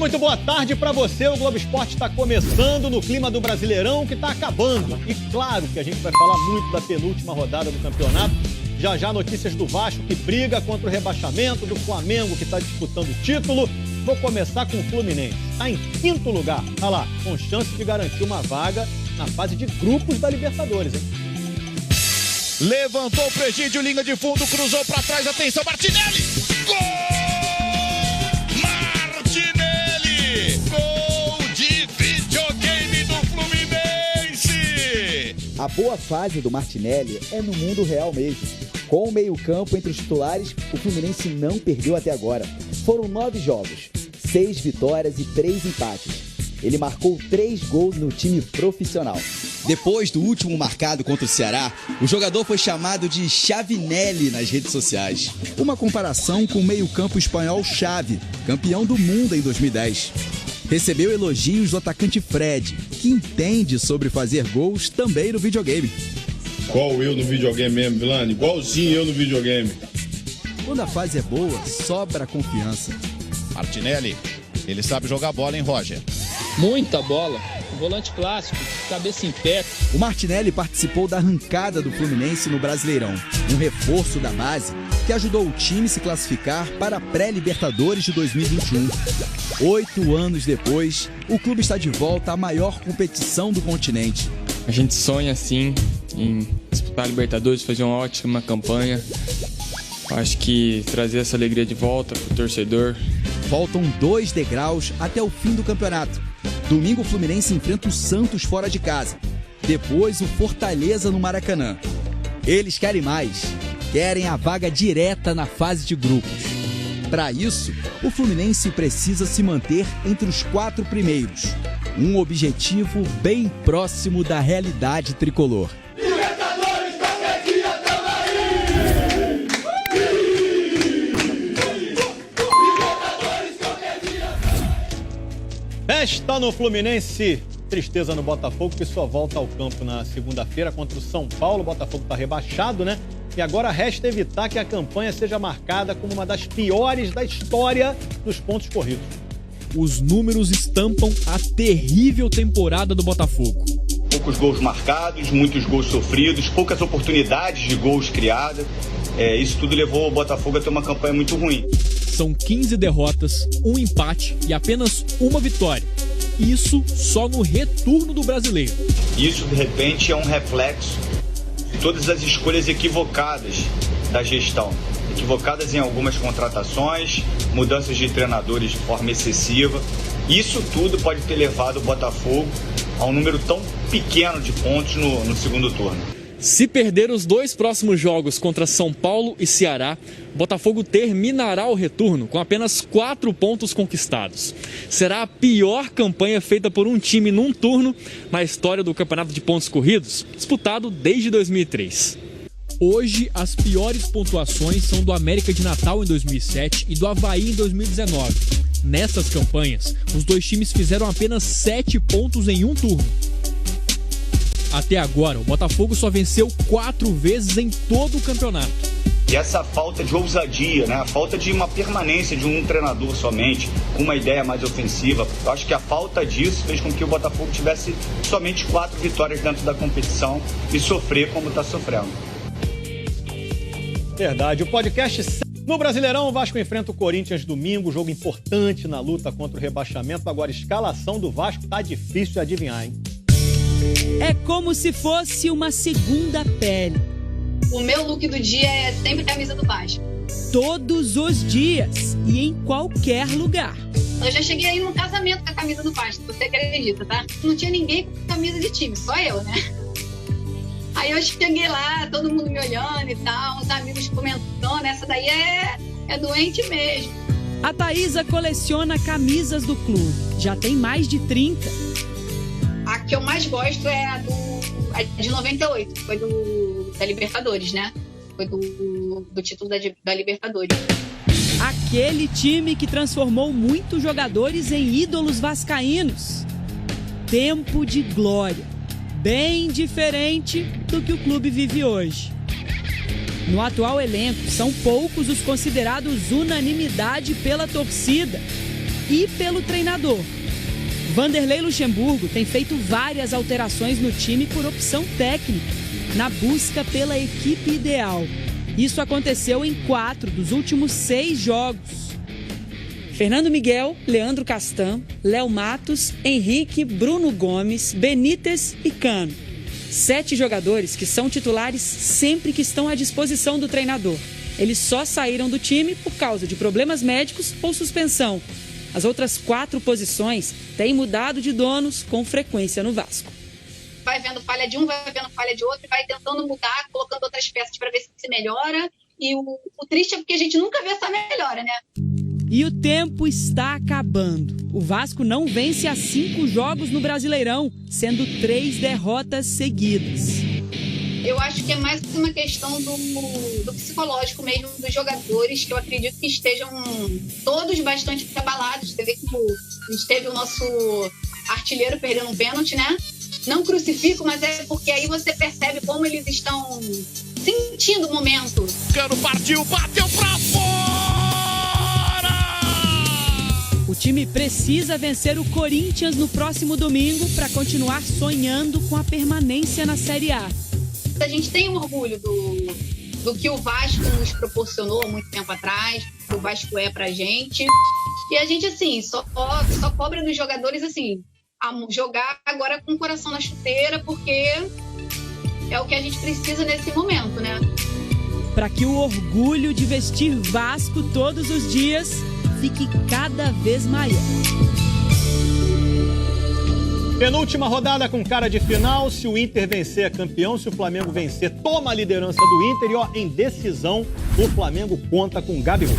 muito boa tarde para você. O Globo Esporte está começando no clima do Brasileirão, que está acabando. E claro que a gente vai falar muito da penúltima rodada do campeonato. Já notícias do Vasco, que briga contra o rebaixamento, do Flamengo, que está disputando o título. Vou começar com o Fluminense. Está em 5º lugar, tá lá, com chance de garantir uma vaga na fase de grupos da Libertadores, hein? Levantou o Presídio, linha de fundo, cruzou para trás, atenção, Martinelli! Gol! Martinelli! Gol de videogame do Fluminense! A boa fase do Martinelli é no mundo real mesmo. Com o meio-campo entre os titulares, o Fluminense não perdeu até agora. Foram 9 jogos, 6 vitórias e 3 empates. Ele marcou 3 gols no time profissional. Depois do último marcado contra o Ceará, o jogador foi chamado de Chavinelli nas redes sociais. Uma comparação com o meio-campo espanhol Xavi, campeão do mundo em 2010. Recebeu elogios do atacante Fred, que entende sobre fazer gols também no videogame. Igual eu no videogame mesmo, Vilani. Igualzinho eu no videogame. Quando a fase é boa, sobra confiança. Martinelli, ele sabe jogar bola, hein, Roger? Muita bola. Volante clássico, cabeça em pé. O Martinelli participou da arrancada do Fluminense no Brasileirão, um reforço da base que ajudou o time a se classificar para a pré-Libertadores de 2021. 8 anos depois, o clube está de volta à maior competição do continente. A gente sonha, sim, em disputar a Libertadores, fazer uma ótima campanha. Acho que trazer essa alegria de volta para o torcedor. Faltam 2 degraus até o fim do campeonato. Domingo o Fluminense enfrenta o Santos fora de casa. Depois o Fortaleza no Maracanã. Eles querem mais. Querem a vaga direta na fase de grupos. Para isso, o Fluminense precisa se manter entre os 4 primeiros. Um objetivo bem próximo da realidade tricolor. Festa no Fluminense, tristeza no Botafogo, que só volta ao campo na segunda-feira contra o São Paulo. O Botafogo está rebaixado, né? E agora resta evitar que a campanha seja marcada como uma das piores da história dos pontos corridos. Os números estampam a terrível temporada do Botafogo. Poucos gols marcados, muitos gols sofridos, poucas oportunidades de gols criadas. Isso tudo levou o Botafogo a ter uma campanha muito ruim. São 15 derrotas, 1 empate e apenas 1 vitória. Isso só no retorno do Brasileiro. Isso, de repente, é um reflexo de todas as escolhas equivocadas da gestão. Equivocadas em algumas contratações, mudanças de treinadores de forma excessiva. Isso tudo pode ter levado o Botafogo a um número tão pequeno de pontos no segundo turno. Se perder os 2 próximos jogos contra São Paulo e Ceará, Botafogo terminará o retorno com apenas 4 pontos conquistados. Será a pior campanha feita por um time num turno na história do Campeonato de Pontos Corridos, disputado desde 2003. Hoje, as piores pontuações são do América de Natal em 2007 e do Avaí em 2019. Nessas campanhas, os 2 times fizeram apenas 7 pontos em um turno. Até agora, o Botafogo só venceu 4 vezes em todo o campeonato. E essa falta de ousadia, né? A falta de uma permanência de um treinador somente, com uma ideia mais ofensiva, eu acho que a falta disso fez com que o Botafogo tivesse somente 4 vitórias dentro da competição e sofrer como está sofrendo. Verdade. O podcast no Brasileirão, o Vasco enfrenta o Corinthians domingo, jogo importante na luta contra o rebaixamento. Agora, a escalação do Vasco tá difícil de adivinhar, hein? É como se fosse uma segunda pele. O meu look do dia é sempre camisa do Vasco. Todos os dias e em qualquer lugar. Eu já cheguei aí num casamento com a camisa do Vasco, você acredita, tá? Não tinha ninguém com camisa de time, só eu, né? Aí eu cheguei lá, todo mundo me olhando e tal, uns amigos comentando, essa daí é doente mesmo. A Thaísa coleciona camisas do clube, já tem mais de 30. A que eu mais gosto é a de 98, que foi da Libertadores, né? Foi do título da Libertadores. Aquele time que transformou muitos jogadores em ídolos vascaínos. Tempo de glória, bem diferente do que o clube vive hoje. No atual elenco, são poucos os considerados unanimidade pela torcida. e pelo treinador. Vanderlei Luxemburgo tem feito várias alterações no time por opção técnica, na busca pela equipe ideal. Isso aconteceu em 4 dos últimos 6 jogos. Fernando Miguel, Leandro Castan, Léo Matos, Henrique, Bruno Gomes, Benítez e Cano. 7 jogadores que são titulares sempre que estão à disposição do treinador. Eles só saíram do time por causa de problemas médicos ou suspensão. As outras 4 posições têm mudado de donos com frequência no Vasco. Vai vendo falha de um, vai vendo falha de outro, vai tentando mudar, colocando outras peças para ver se melhora. E o triste é porque a gente nunca vê essa melhora, né? E o tempo está acabando. O Vasco não vence há 5 jogos no Brasileirão, sendo 3 derrotas seguidas. Eu acho que é mais uma questão do psicológico mesmo dos jogadores, que eu acredito que estejam todos bastante abalados. Você vê que a gente teve o nosso artilheiro perdendo um pênalti, né? Não crucifico, mas é porque aí você percebe como eles estão sentindo o momento. Cano partiu, bateu pra fora! O time precisa vencer o Corinthians no próximo domingo para continuar sonhando com a permanência na Série A. A gente tem um orgulho do que o Vasco nos proporcionou há muito tempo atrás, que o Vasco é pra gente. E a gente, assim, só cobra dos jogadores, assim, a jogar agora com o coração na chuteira, porque é o que a gente precisa nesse momento, né? Para que o orgulho de vestir Vasco todos os dias fique cada vez maior. Penúltima rodada com cara de final. Se o Inter vencer é campeão, se o Flamengo vencer, toma a liderança do Inter. E ó, em decisão, o Flamengo conta com Gabigol.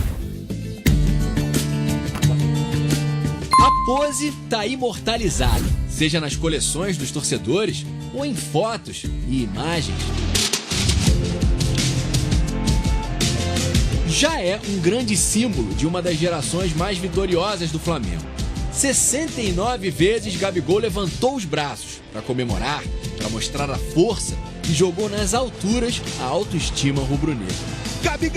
A pose tá imortalizada, seja nas coleções dos torcedores ou em fotos e imagens. Já é um grande símbolo de uma das gerações mais vitoriosas do Flamengo. 69 vezes Gabigol levantou os braços para comemorar, para mostrar a força e jogou nas alturas a autoestima rubro-negra. Gabi!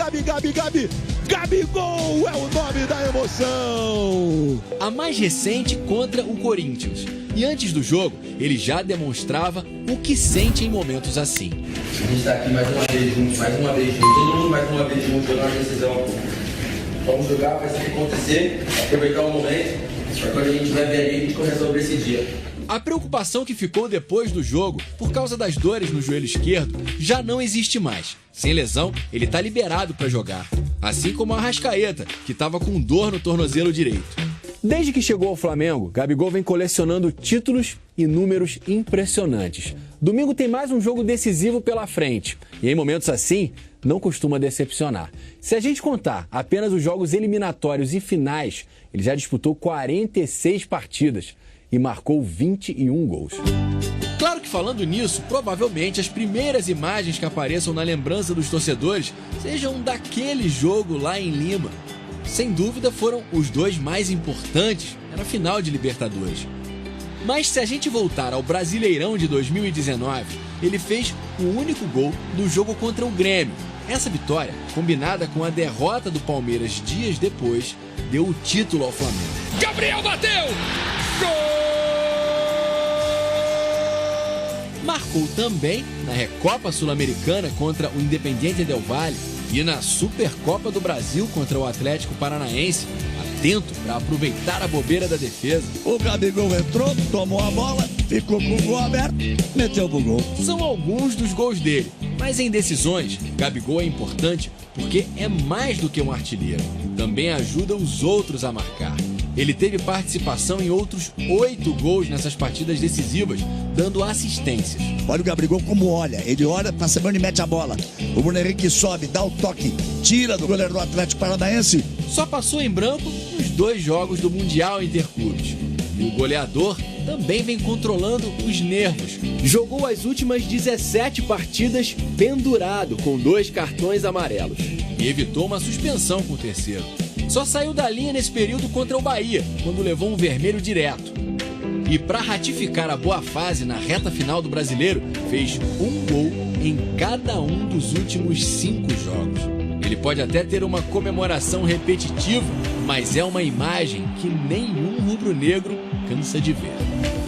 Gabigol é o nome da emoção! A mais recente contra o Corinthians. E antes do jogo, ele já demonstrava o que sente em momentos assim. A gente está aqui mais uma vez juntos, todo mundo mais uma vez juntos, jogando a decisão. Vamos jogar, vai ser acontecer, aproveitar o momento. Quando a gente vai ver ali, a gente resolver esse dia. A preocupação que ficou depois do jogo, por causa das dores no joelho esquerdo, já não existe mais. Sem lesão, ele tá liberado para jogar. Assim como a Arrascaeta, que estava com dor no tornozelo direito. Desde que chegou ao Flamengo, Gabigol vem colecionando títulos e números impressionantes. Domingo tem mais um jogo decisivo pela frente. E em momentos assim, não costuma decepcionar. Se a gente contar apenas os jogos eliminatórios e finais, ele já disputou 46 partidas e marcou 21 gols. Claro que falando nisso, provavelmente as primeiras imagens que apareçam na lembrança dos torcedores sejam daquele jogo lá em Lima. Sem dúvida foram os 2 mais importantes na final de Libertadores. Mas se a gente voltar ao Brasileirão de 2019, ele fez o único gol do jogo contra o Grêmio. Essa vitória, combinada com a derrota do Palmeiras dias depois, deu o título ao Flamengo. Gabriel bateu! Gol! Marcou também na Recopa Sul-Americana contra o Independiente del Valle e na Supercopa do Brasil contra o Atlético Paranaense, atento para aproveitar a bobeira da defesa. O Gabigol entrou, tomou a bola, ficou com o gol aberto, meteu pro gol. São alguns dos gols dele, mas em decisões, Gabigol é importante porque é mais do que um artilheiro. Também ajuda os outros a marcar. Ele teve participação em outros 8 gols nessas partidas decisivas, dando assistências. Olha o Gabigol como olha. Ele olha, passa a mão e mete a bola. O Bruno Henrique sobe, dá o toque, tira do goleiro do Atlético Paranaense. Só passou em branco nos 2 jogos do Mundial Interclubes. E o goleador também vem controlando os nervos. Jogou as últimas 17 partidas pendurado com 2 cartões amarelos. E evitou uma suspensão com o terceiro. Só saiu da linha nesse período contra o Bahia, quando levou um vermelho direto. E para ratificar a boa fase na reta final do Brasileiro, fez um gol em cada um dos últimos 5 jogos. Ele pode até ter uma comemoração repetitiva, mas é uma imagem que nenhum rubro-negro cansa de ver.